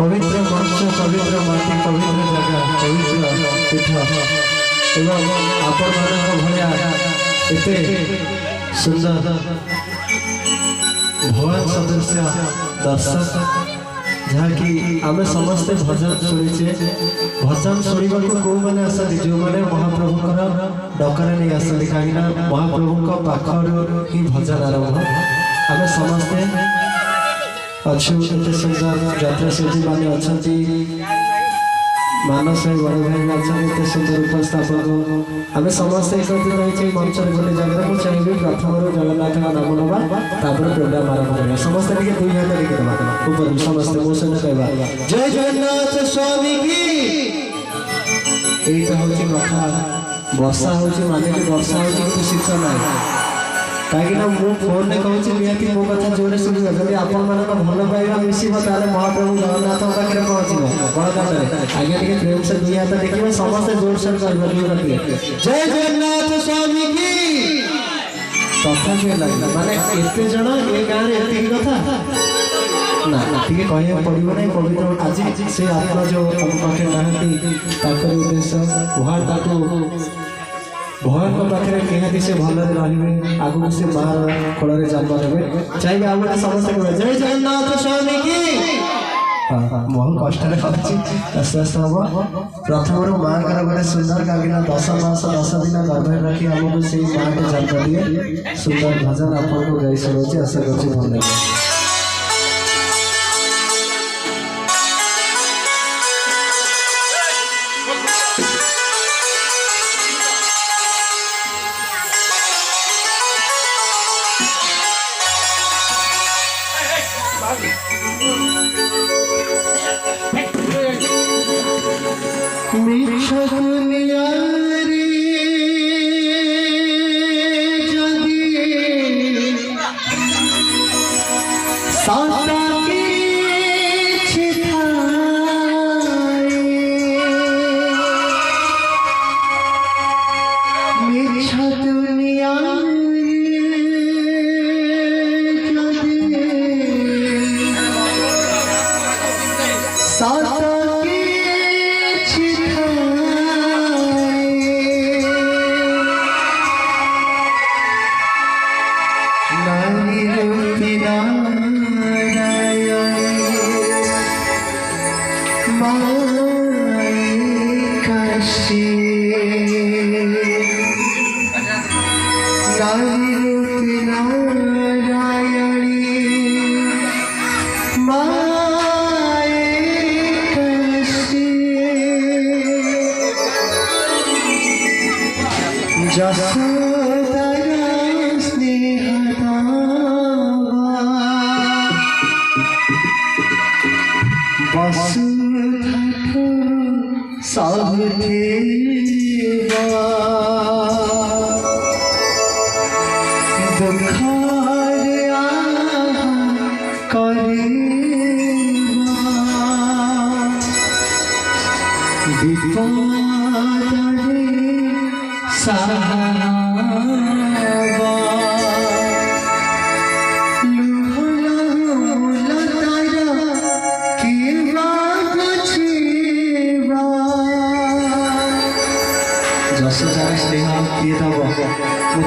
पवित्र मंच पवित्र माटी पवित्र जगह पवित्र पीठ एवं आपण भाया एते सुंदर भगवान सदस्य दर्शक जहाँकि आम समस्ते भजन शुणीचे भजन शुणा को मैंने आसती जो मैंने महाप्रभुकर डकरा नहीं आसती कहीं महाप्रभु पाखर ही भजन आरंभ आम समस्ते अच्छे एत सुंदर यात्रा शिल्पी मैंने अच्छा मानस बड़ भाई अच्छा एत सुंदर उपस्थापक आम समस्ते एकत्रित होती मंच गोटे जगह को चाहिए प्रथम जगन्नाथ नाम नवा प्रोग्राम आरंभ करवा समस्ते टे दुई हाथ लिखिदेवा ऊपर समस्ते मो सहित कहवा जय जगन्नाथ स्वामी की यही हूँ कथा वर्षा हूँ माने वर्षा हूँ शीत ना कहीं फोन में कहूँ निहती मो कथा जोड़े शुणा जब आपण मान भल पाइबा मिसब ताले महाप्रभु जगन्नाथ पाखे पहुँचब बड़दान आगे टे प्रेम से दुई हाथ देखिए समस्ते जोर सोर कर जय जगन्नाथ स्वामी की कथा किए लगे माने एते जन ए गाँव में एति कथा ना टे कह पड़ो ना पवित्र आज से आत्मा जो हम पाखे नहांती उद्देश्य वहाँ भगवान पाखे निहाती से भल रे आगू से मार कोल जन्म ने चाहिए आगे समस्त जय जगन्नाथ स्वामी की बहुत कष्ट आस्ते आस्ते हम प्रथम माँ का गोटे सुंदर कहीं 10 मास 10 दिन गर्भ रखी आमको से माँ को जन्म दिए सुंदर भजन आपको गाई शुणी आशा कर भल लगे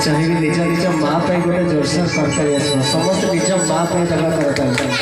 चाहिए निज निज माँ पे गोटे जोरसोर सरकारी आस समस्त निज माँ पे करता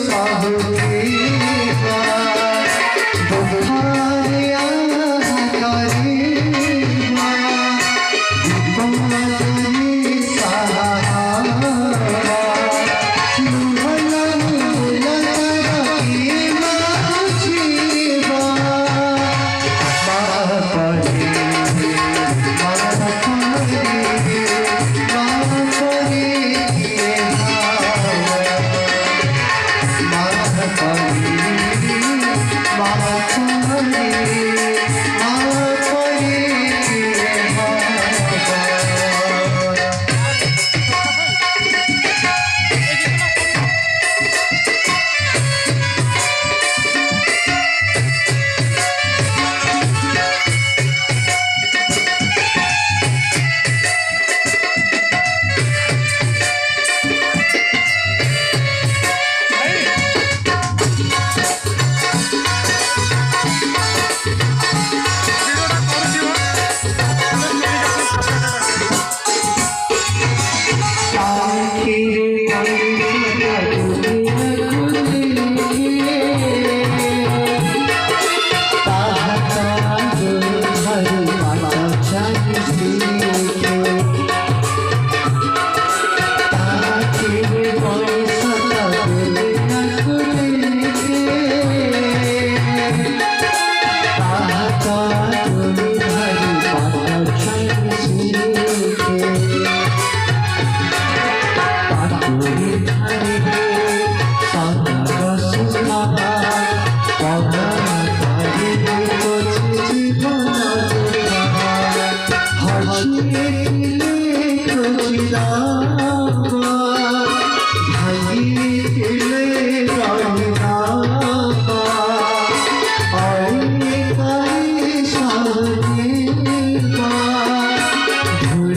साहुती